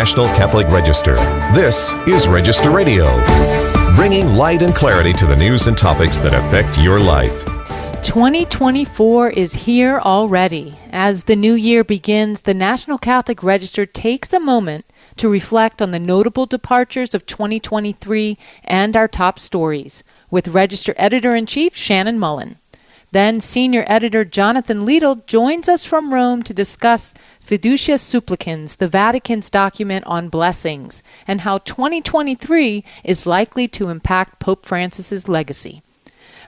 National Catholic Register. This is Register Radio, bringing light and clarity to the news and topics that affect your life. 2024 is here already. As the new year begins, the National Catholic Register takes a moment to reflect on the notable departures of 2023 and our top stories, with Register Editor-in-Chief Shannon Mullen. Then Senior Editor Jonathan Leidl joins us from Rome to discuss Fiducia Supplicans, the Vatican's document on blessings, and how 2023 is likely to impact Pope Francis's legacy.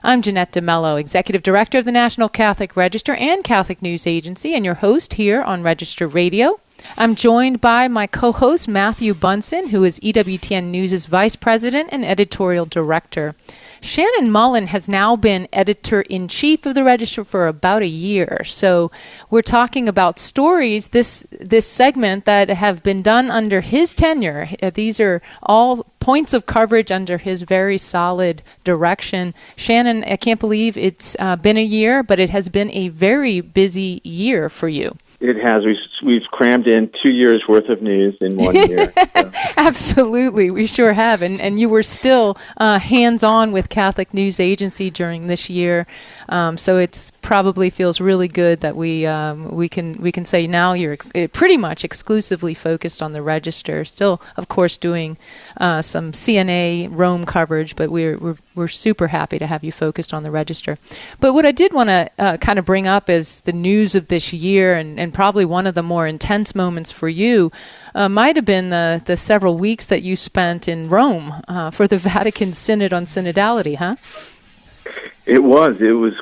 I'm Jeanette DeMello, Executive Director of the National Catholic Register and Catholic News Agency, and your host here on Register Radio. I'm joined by my co-host Matthew Bunson, who is EWTN News' Vice President and Editorial Director. Shannon Mullen has now been Editor-in-Chief of the Register for about a year. So we're talking about stories, this segment, that have been done under his tenure. These are all points of coverage under his very solid direction. Shannon, I can't believe it's been a year, but it has been a very busy year for you. It has. We've crammed in 2 years' worth of news in 1 year. So. Absolutely. We sure have. And you were still hands-on with Catholic News Agency during this year. So it probably feels really good that we can say now you're pretty much exclusively focused on the Register. Still, of course, doing some CNA Rome coverage, but we're super happy to have you focused on the Register. But what I did want to kind of bring up is the news of this year, and probably one of the more intense moments for you might have been the several weeks that you spent in Rome for the Vatican Synod on Synodality, huh? It was. It was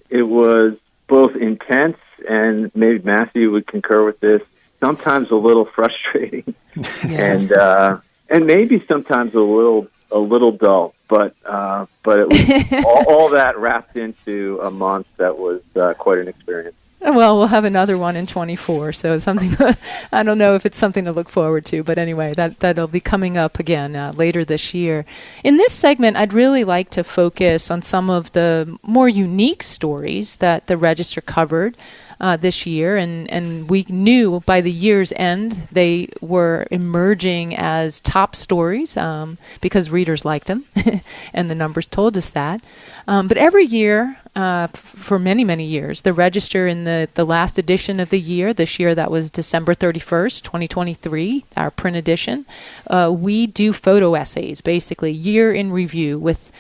it was both intense, and maybe Matthew would concur with this, sometimes a little frustrating, yes. and maybe sometimes a little dull, but it was all that wrapped into a month that was quite an experience. Well, we'll have another one in 24, so it's something I don't know if it's something to look forward to, but anyway, that'll be coming up again later this year. In this segment, I'd really like to focus on some of the more unique stories that the Register covered this year, and we knew by the year's end they were emerging as top stories because readers liked them, and the numbers told us that. But every year, for many, many years, the Register in the last edition of the year, this year that was December 31st, 2023, our print edition, we do photo essays, basically year in review with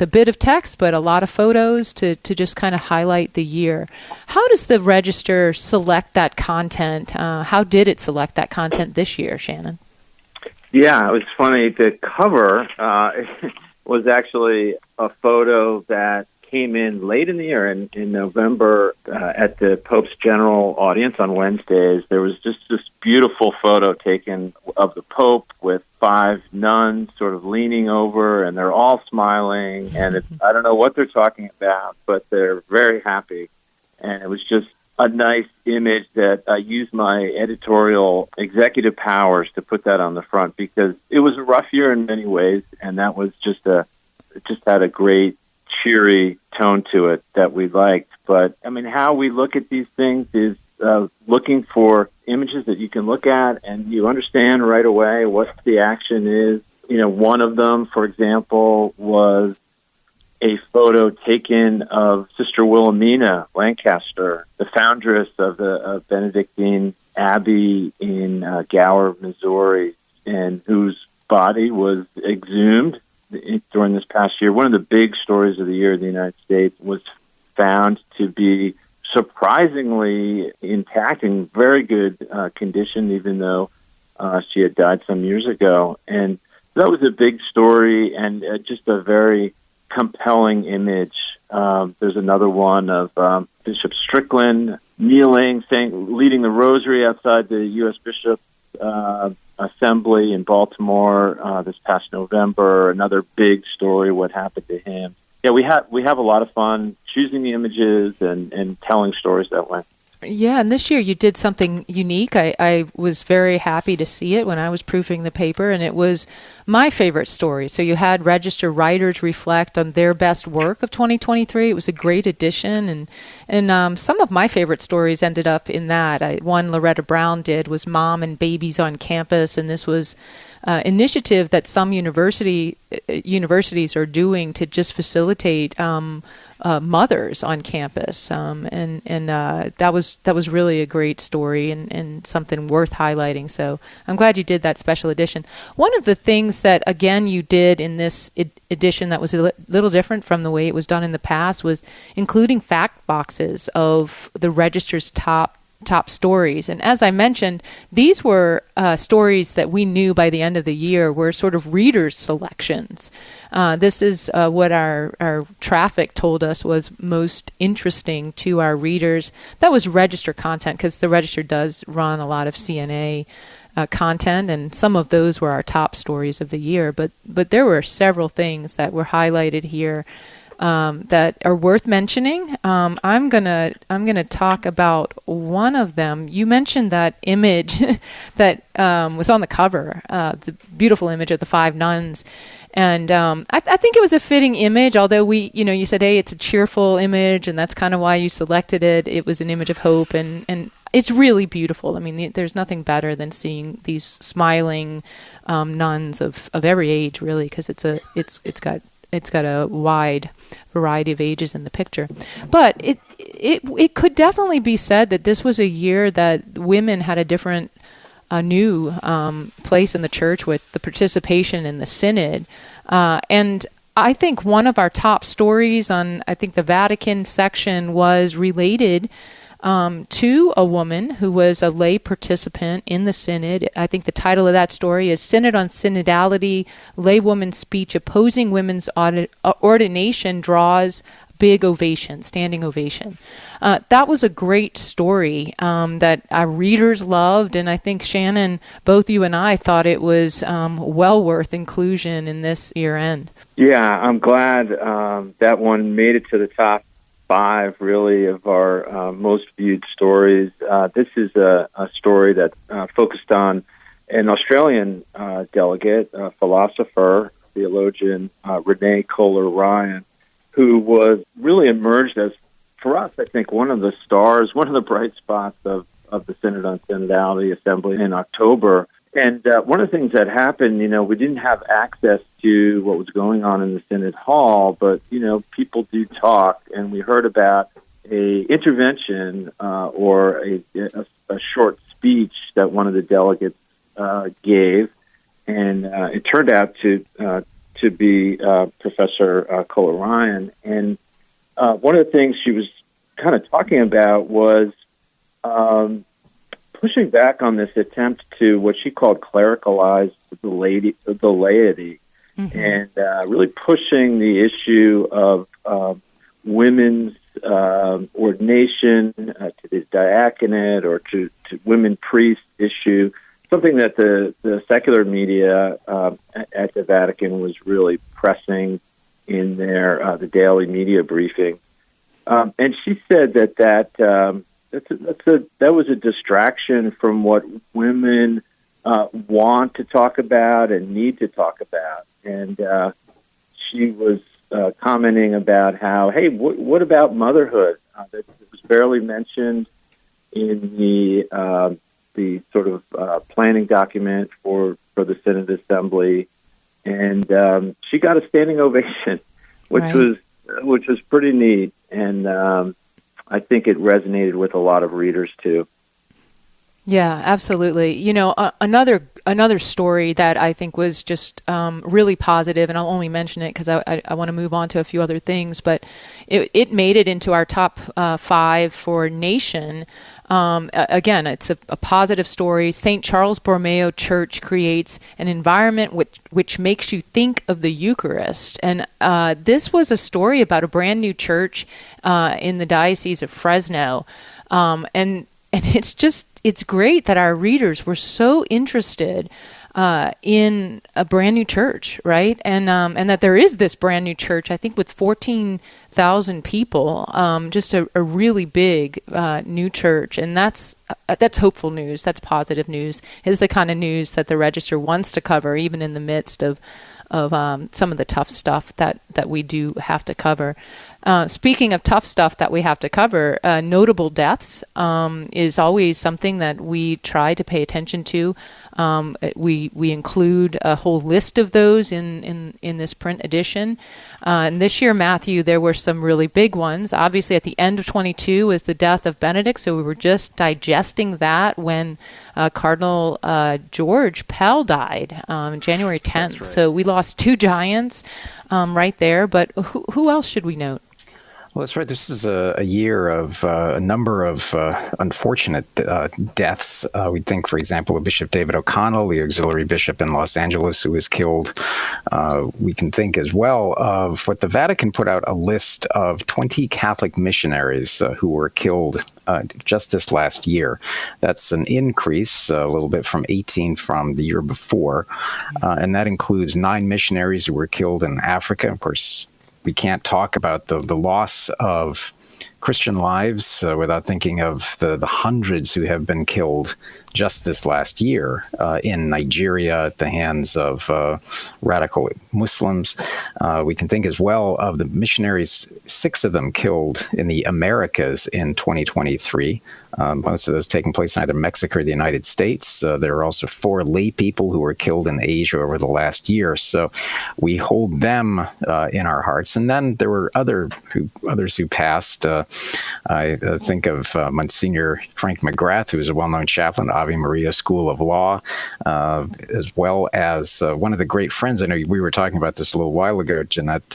a bit of text, but a lot of photos to just kind of highlight the year. How does the Register select that content? How did it select that content this year, Shannon? Yeah, it was funny. The cover was actually a photo that came in late in the year in November at the Pope's General Audience on Wednesdays. There was just this beautiful photo taken of the Pope with 5 nuns sort of leaning over, and they're all smiling, and I don't know what they're talking about, but they're very happy. And it was just a nice image that I used my editorial executive powers to put that on the front, because it was a rough year in many ways, and that was it just had a great cheery tone to it that we liked. But I mean, how we look at these things is looking for images that you can look at and you understand right away what the action is. You know, one of them, for example, was a photo taken of Sister Wilhelmina Lancaster, the foundress of the Benedictine Abbey in Gower, Missouri, and whose body was exhumed during this past year. One of the big stories of the year in the United States was found to be surprisingly intact, in very good condition, even though she had died some years ago. And that was a big story and just a very compelling image. There's another one of Bishop Strickland kneeling, leading the rosary outside the U.S. Bishop's Assembly in Baltimore this past November. Another big story, what happened to him. Yeah, we have a lot of fun choosing the images and telling stories that way. Yeah, and this year you did something unique. I was very happy to see it when I was proofing the paper, and it was my favorite story. So you had Register writers reflect on their best work of 2023. It was a great addition, and some of my favorite stories ended up in that. One Loretta Brown did was Mom and Babies on Campus, and this was initiative that some universities are doing to just facilitate mothers on campus, and that was really a great story and something worth highlighting. So I'm glad you did that special edition. One of the things that again you did in this edition that was a little different from the way it was done in the past was including fact boxes of the Register's top stories. And as I mentioned, these were stories that we knew by the end of the year were sort of readers' selections. This is what our traffic told us was most interesting to our readers. That was Register content, because the Register does run a lot of CNA content, and some of those were our top stories of the year. But there were several things that were highlighted here that are worth mentioning. I'm gonna talk about one of them. You mentioned that image that was on the cover, the beautiful image of the 5 nuns, and I think it was a fitting image. Although you said, hey, it's a cheerful image, and that's kind of why you selected it. It was an image of hope, and it's really beautiful. I mean, there's nothing better than seeing these smiling nuns of every age, really, because it's got a wide variety of ages in the picture. But it could definitely be said that this was a year that women had a new place in the church with the participation in the synod. And I think one of our top stories on, I think, the Vatican section was related to a woman who was a lay participant in the synod. I think the title of that story is Synod on Synodality, Laywoman's Speech Opposing Women's Ordination Draws Big Ovation, Standing Ovation. That was a great story that our readers loved, and I think, Shannon, both you and I thought it was well worth inclusion in this year-end. Yeah, I'm glad that one made it to the top 5, really, of our most viewed stories. This is a story that focused on an Australian delegate, philosopher, theologian, Renee Kohler-Ryan, who was really emerged as, for us, I think, one of the stars, one of the bright spots of the Synod on Synodality Assembly in October. And one of the things that happened, we didn't have access to what was going on in the Synod Hall, but, people do talk, and we heard about a intervention or a short speech that one of the delegates gave, and it turned out to be Professor Kohler-Ryan. And one of the things she was kind of talking about was pushing back on this attempt to what she called clericalize the laity, mm-hmm. and really pushing the issue of women's ordination to the diaconate or to women priests issue, something that the secular media at the Vatican was really pressing in their the daily media briefing. And she said that was a distraction from what women want to talk about and need to talk about. And she was commenting about how, hey, what about motherhood? That was barely mentioned in the sort of planning document for the Synod Assembly. And she got a standing ovation, which was pretty neat. And I think it resonated with a lot of readers too. Yeah, absolutely. Another story that I think was just really positive, and I'll only mention it because I want to move on to a few other things, but it made it into our top 5 for Nation. Again, it's a positive story. St. Charles Borromeo Church creates an environment which makes you think of the Eucharist. And this was a story about a brand new church in the Diocese of Fresno. And it's great that our readers were so interested in a brand new church, right? And that there is this brand new church, I think with 14,000 people, just a really big new church. And that's hopeful news. That's positive news. It's the kind of news that the Register wants to cover, even in the midst of some of the tough stuff that we do have to cover. Speaking of tough stuff that we have to cover, notable deaths is always something that we try to pay attention to. We include a whole list of those in this print edition. And this year, Matthew, there were some really big ones. Obviously, at the end of 22 was the death of Benedict, so we were just digesting that when Cardinal George Pell died January 10th. Right. So we lost two giants right there. But who else should we note? Well, that's right. This is a year of a number of unfortunate deaths. We think, for example, of Bishop David O'Connell, the auxiliary bishop in Los Angeles, who was killed. We can think as well of what the Vatican put out, a list of 20 Catholic missionaries who were killed just this last year. That's an increase a little bit from 18 from the year before. And that includes 9 missionaries who were killed in Africa. Of course, we can't talk about the loss of Christian lives without thinking of the hundreds who have been killed just this last year in Nigeria at the hands of radical Muslims. We can think as well of the missionaries, 6 of them killed in the Americas in 2023. Most of those taking place in either Mexico or the United States. There are also 4 lay people who were killed in Asia over the last year. So we hold them in our hearts. And then there were others who passed. I think of Monsignor Frank McGrath, who is a well-known chaplain at Ave Maria School of Law, as well as one of the great friends. I know we were talking about this a little while ago, Jeanette,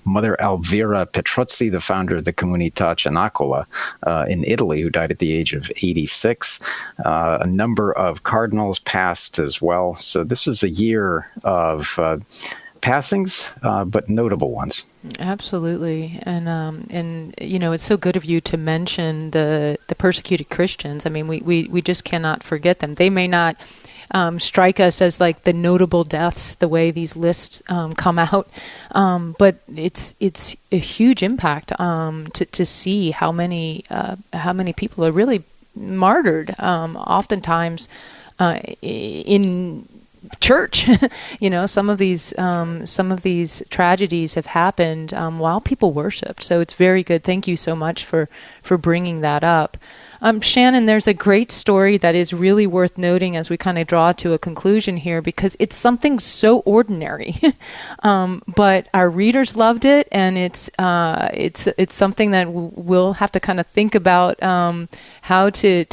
Mother Elvira Petrozzi, the founder of the Comunità Cenacola in Italy, who died at the age of 86. A number of cardinals passed as well. So this was a year of passings, but notable ones. Absolutely. And you know, it's so good of you to mention the persecuted Christians. I mean, we just cannot forget them. They may not strike us as like the notable deaths the way these lists come out, but it's a huge impact to see how many people are really martyred, oftentimes in church. You know, some of these tragedies have happened while people worshiped. So it's very good. Thank you so much for bringing that up. Shannon, there's a great story that is really worth noting as we kind of draw to a conclusion here, because it's something so ordinary, but our readers loved it, and it's something that we'll have to kind of think about how to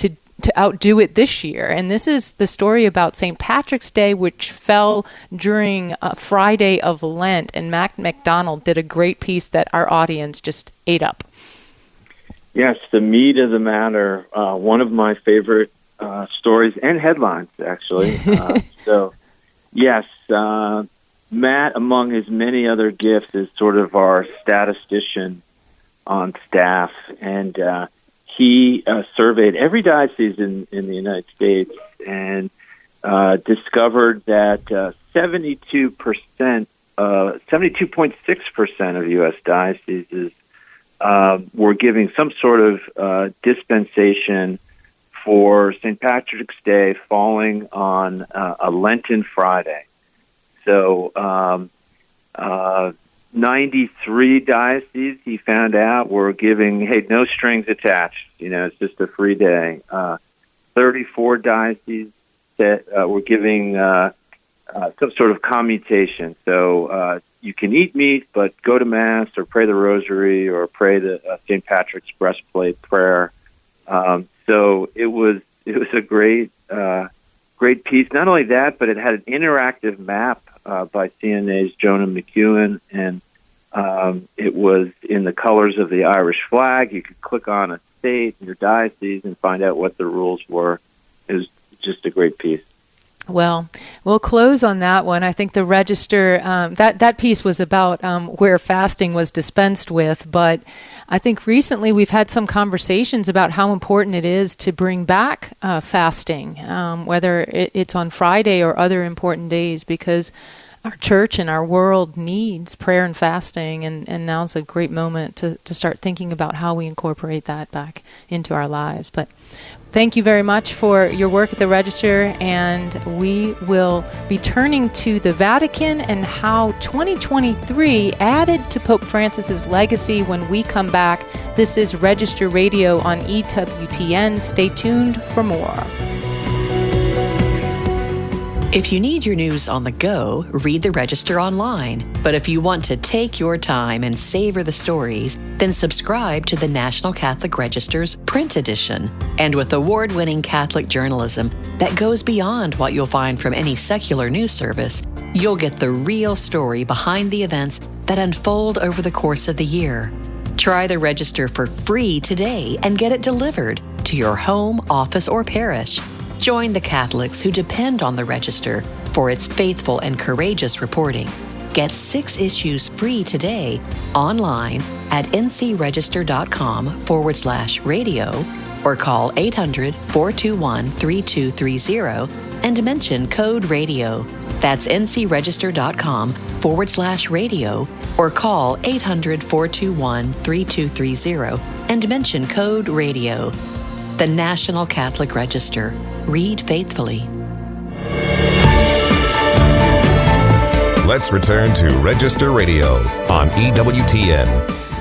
outdo it this year. And this is the story about St. Patrick's Day, which fell during Friday of Lent. And Mac McDonald did a great piece that our audience just ate up. Yes, the meat of the matter, one of my favorite stories and headlines, actually. So, yes, Matt, among his many other gifts, is sort of our statistician on staff, and he surveyed every diocese in the United States and discovered that 72.6% of U.S. dioceses were giving some sort of dispensation for St. Patrick's Day falling on a Lenten Friday. So 93 dioceses, he found out, were giving, hey, no strings attached. You know, it's just a free day. 34 dioceses that were giving some sort of commutation. So you can eat meat, but go to Mass or pray the Rosary or pray the St. Patrick's breastplate prayer. So it was a great piece. Not only that, but it had an interactive map by CNA's Jonah McEwen, and it was in the colors of the Irish flag. You could click on a state, your diocese, and find out what the rules were. It was just a great piece. Well, we'll close on that one. I think the Register, that piece was about where fasting was dispensed with, but I think recently we've had some conversations about how important it is to bring back fasting, whether it's on Friday or other important days, because our church and our world needs prayer and fasting, and now's a great moment to start thinking about how we incorporate that back into our lives. But thank you very much for your work at the Register, and we will be turning to the Vatican and how 2023 added to Pope Francis's legacy when we come back. This is Register Radio on EWTN. Stay tuned for more. If you need your news on the go, read the Register online. But if you want to take your time and savor the stories, then subscribe to the National Catholic Register's print edition. And with award-winning Catholic journalism that goes beyond what you'll find from any secular news service, you'll get the real story behind the events that unfold over the course of the year. Try the Register for free today and get it delivered to your home, office, or parish. Join the Catholics who depend on the Register for its faithful and courageous reporting. Get 6 issues free today online at ncregister.com/radio or call 800-421-3230 and mention code radio. That's ncregister.com/radio or call 800-421-3230 and mention code radio. The National Catholic Register. Read faithfully. Let's return to Register Radio on EWTN.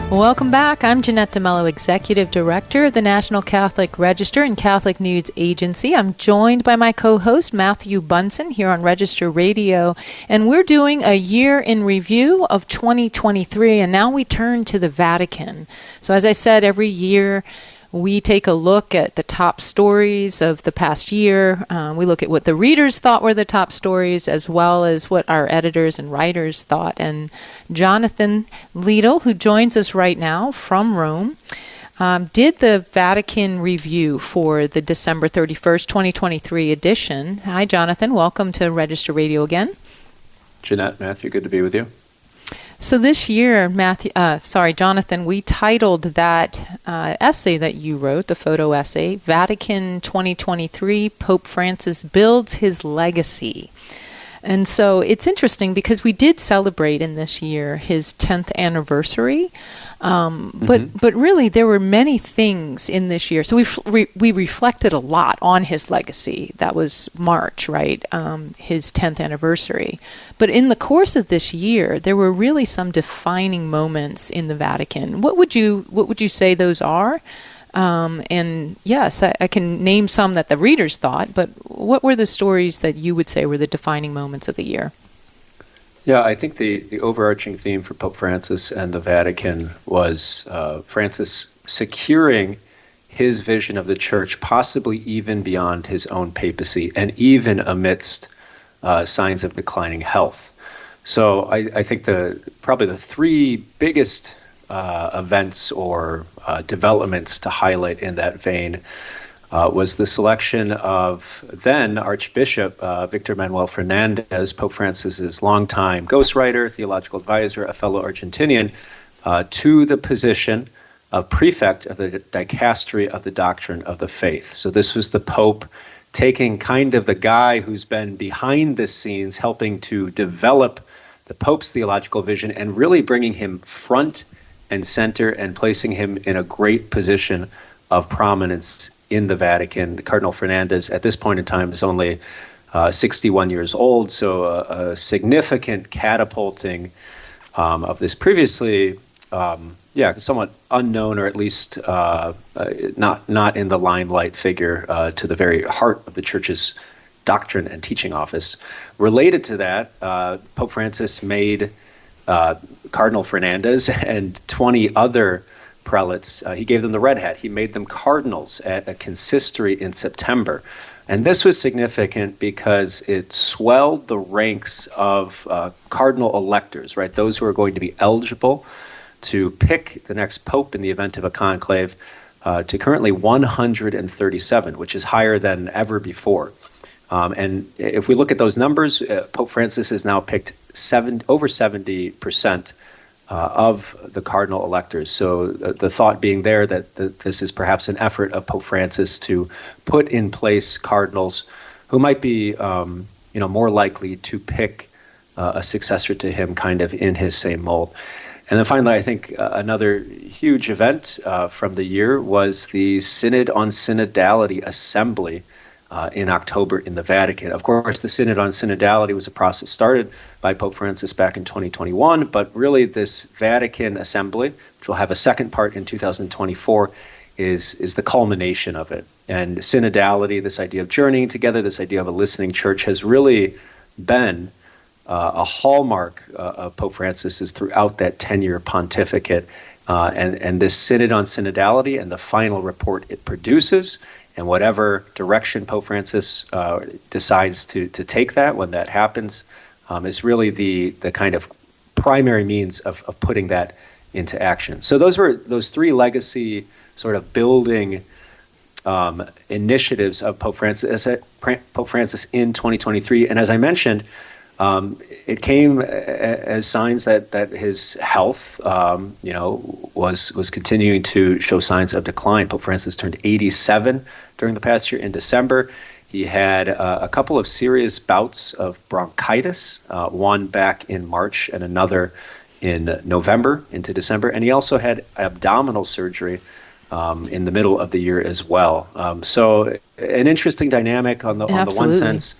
Welcome back. I'm Jeanette DeMello, Executive Director of the National Catholic Register and Catholic News Agency. I'm joined by my co-host, Matthew Bunson, here on Register Radio. And we're doing a year in review of 2023, and now we turn to the Vatican. So as I said, every year we take a look at the top stories of the past year. We look at what the readers thought were the top stories, as well as what our editors and writers thought. And Jonathan Leidl, who joins us right now from Rome, did the Vatican review for the December 31st, 2023 edition. Hi, Jonathan. Welcome to Register Radio again. Jeanette, Matthew, good to be with you. So this year, Jonathan, we titled that essay that you wrote, the photo essay, Vatican 2023, Pope Francis Builds His Legacy. And so it's interesting because we did celebrate in this year his 10th anniversary, but really there were many things in this year. So we reflected a lot on his legacy. That was March, right? His 10th anniversary. But in the course of this year, there were really some defining moments in the Vatican. What would you say those are? And yes, I can name some that the readers thought, but what were the stories that you would say were the defining moments of the year? Yeah, I think the overarching theme for Pope Francis and the Vatican was Francis securing his vision of the Church, possibly even beyond his own papacy, and even amidst signs of declining health. So I think probably the 3 biggest events or developments to highlight in that vein was the selection of then Archbishop Victor Manuel Fernandez, Pope Francis's longtime ghostwriter, theological advisor, a fellow Argentinian, to the position of prefect of the dicastery of the doctrine of the faith. So this was the Pope taking kind of the guy who's been behind the scenes, helping to develop the Pope's theological vision and really bringing him front and center and placing him in a great position of prominence in the Vatican. Cardinal Fernandez, at this point in time, is only 61 years old, so a significant catapulting of this previously, somewhat unknown, or at least not in the limelight figure, to the very heart of the Church's doctrine and teaching office. Related to that, Pope Francis made Cardinal Fernandez and 20 other prelates, he gave them the red hat. He made them cardinals at a consistory in September. And this was significant because it swelled the ranks of cardinal electors, right? Those who are going to be eligible to pick the next pope in the event of a conclave, to currently 137, which is higher than ever before. And if we look at those numbers, Pope Francis has now picked over 70% of the cardinal electors. So the thought being there that this is perhaps an effort of Pope Francis to put in place cardinals who might be more likely to pick a successor to him kind of in his same mold. And then finally, I think another huge event from the year was the Synod on Synodality Assembly in October in the Vatican. Of course, the Synod on Synodality was a process started by Pope Francis back in 2021, but really this Vatican Assembly, which will have a second part in 2024, is the culmination of it. And synodality, this idea of journeying together, this idea of a listening church, has really been a hallmark of Pope Francis's throughout that 10-year pontificate. And this Synod on Synodality and the final report it produces, and whatever direction Pope Francis decides to take that when that happens, is really the kind of primary means of putting that into action. So those were those three legacy sort of building initiatives of Pope Francis in 2023. And as I mentioned, it came as signs that his health, was continuing to show signs of decline. Pope Francis turned 87 during the past year in December. He had a couple of serious bouts of bronchitis, one back in March and another in November into December. And he also had abdominal surgery in the middle of the year as well. So an interesting dynamic on the one sense.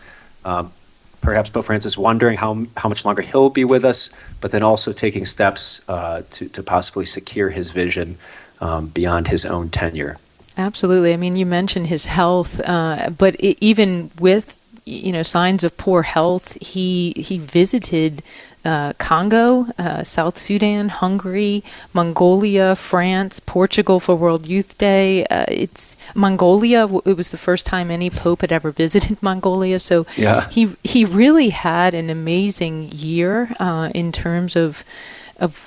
Perhaps Pope Francis wondering how much longer he'll be with us, but then also taking steps to possibly secure his vision beyond his own tenure. Absolutely. I mean, you mentioned his health, but even with signs of poor health, he visited Congo, South Sudan, Hungary, Mongolia, France, Portugal for World Youth Day. It's Mongolia. It was the first time any pope had ever visited Mongolia. So yeah. He really had an amazing year in terms of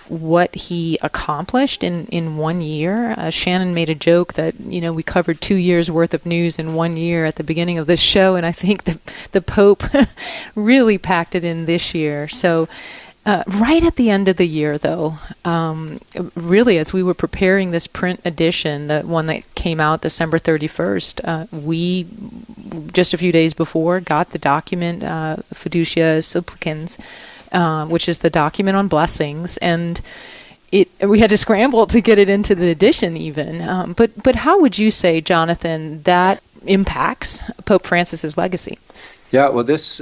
what he accomplished in 1 year. Shannon made a joke that, we covered 2 years worth of news in 1 year at the beginning of this show, and I think the Pope really packed it in this year. So right at the end of the year, though, really as we were preparing this print edition, the one that came out December 31st, we, just a few days before, got the document, Fiducia Supplicans, which is the document on blessings, and we had to scramble to get it into the edition even. But how would you say, Jonathan, that impacts Pope Francis's legacy? Yeah, well, this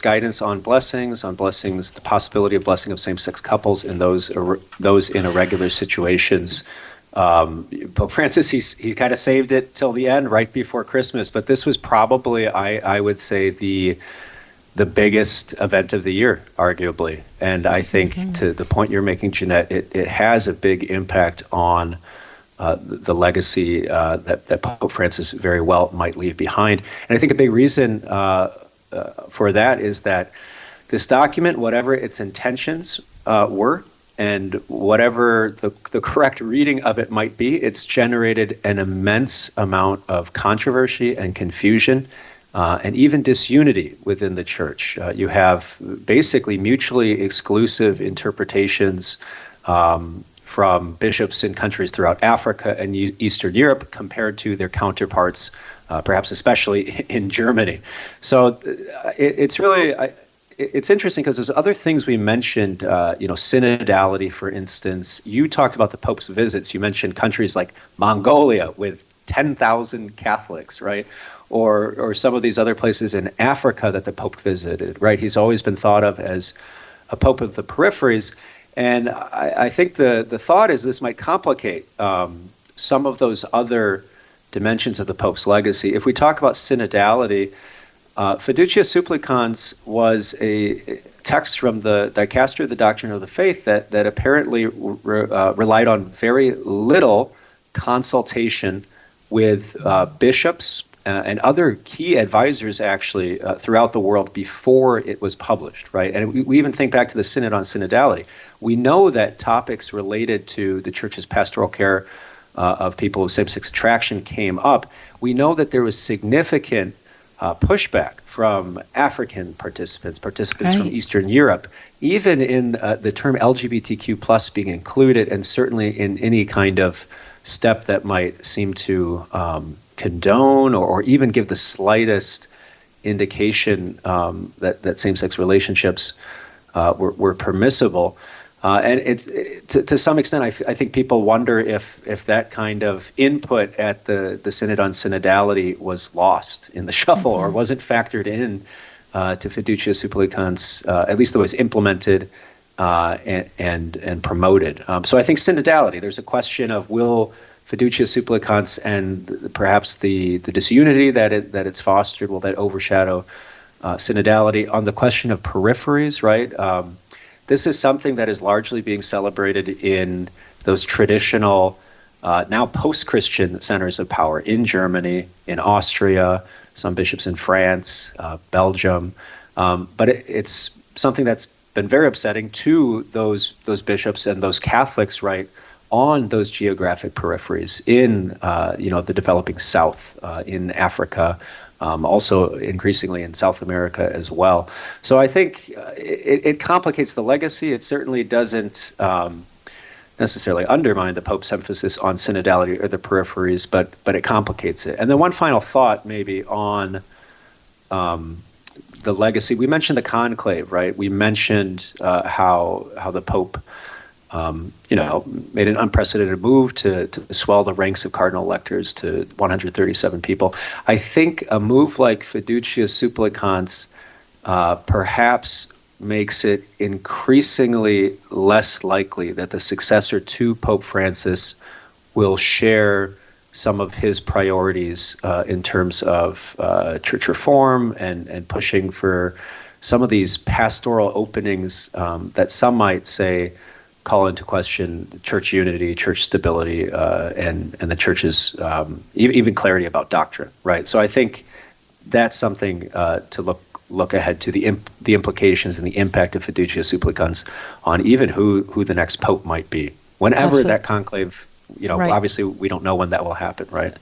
guidance on blessings, the possibility of blessing of same-sex couples and those in irregular situations. Pope Francis, he kind of saved it till the end, right before Christmas. But this was probably, I would say, the biggest event of the year, arguably. And I think to the point you're making, Jeanette, it has a big impact on the legacy that Pope Francis very well might leave behind. And I think a big reason for that is that this document, whatever its intentions were, and whatever the correct reading of it might be, it's generated an immense amount of controversy and confusion, and even disunity within the church. You have basically mutually exclusive interpretations from bishops in countries throughout Africa and Eastern Europe compared to their counterparts, perhaps especially in Germany. So it's really it's interesting because there's other things we mentioned, synodality, for instance. You talked about the Pope's visits. You mentioned countries like Mongolia with 10,000 Catholics, right? Or some of these other places in Africa that the Pope visited, right? He's always been thought of as a Pope of the peripheries. And I think the thought is this might complicate some of those other dimensions of the Pope's legacy. If we talk about synodality, Fiducia Supplicans was a text from the Dicastery of the Doctrine of the Faith that apparently relied on very little consultation with bishops and other key advisors, actually, throughout the world before it was published, right? And we even think back to the Synod on Synodality. We know that topics related to the Church's pastoral care of people with same-sex attraction came up. We know that there was significant pushback from African participants Right. from Eastern Europe, even in the term LGBTQ plus being included, and certainly in any kind of step that might seem to condone or even give the slightest indication that same-sex relationships were permissible. And it's to some extent, I think people wonder if that kind of input at the Synod on Synodality was lost in the shuffle or wasn't factored in to Fiducia Supplicans, at least the way it's implemented and promoted. So I think synodality, there's a question of will Fiducia Supplicans and perhaps the disunity that it's fostered, will that overshadow synodality? On the question of peripheries, right? This is something that is largely being celebrated in those traditional, now post-Christian centers of power in Germany, in Austria, some bishops in France, Belgium. But it's something that's been very upsetting to those bishops and those Catholics, right, on those geographic peripheries in the developing South, in Africa, also increasingly in South America as well. So I think it complicates the legacy. It certainly doesn't necessarily undermine the Pope's emphasis on synodality or the peripheries, but it complicates it. And then one final thought maybe on the legacy. We mentioned the conclave, right? We mentioned how the Pope made an unprecedented move to swell the ranks of cardinal electors to 137 people. I think a move like Fiducia Supplicans perhaps makes it increasingly less likely that the successor to Pope Francis will share some of his priorities in terms of church reform and pushing for some of these pastoral openings that some might say call into question church unity, church stability, and the church's even clarity about doctrine, right? So I think that's something to look ahead to, the implications and the impact of Fiducia Supplicans on even who the next pope might be. Whenever Absolutely. that conclave, Right. obviously we don't know when that will happen, right?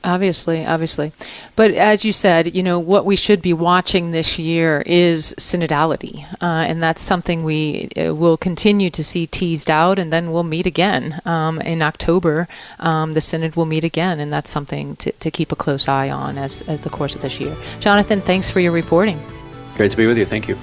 Obviously. But as you said, what we should be watching this year is synodality. And that's something we will continue to see teased out, and then we'll meet again. In October, the Synod will meet again, and that's something to keep a close eye on as the course of this year. Jonathan, thanks for your reporting. Great to be with you. Thank you.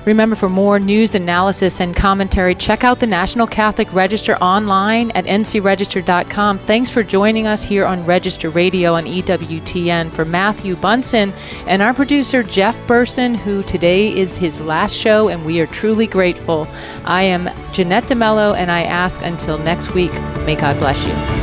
Remember, for more news, analysis, and commentary, check out the National Catholic Register online at ncregister.com. Thanks for joining us here on Register Radio on EWTN. For Matthew Bunson and our producer, Jeff Burson, who today is his last show, and we are truly grateful. I am Jeanette DeMello, and I ask until next week, may God bless you.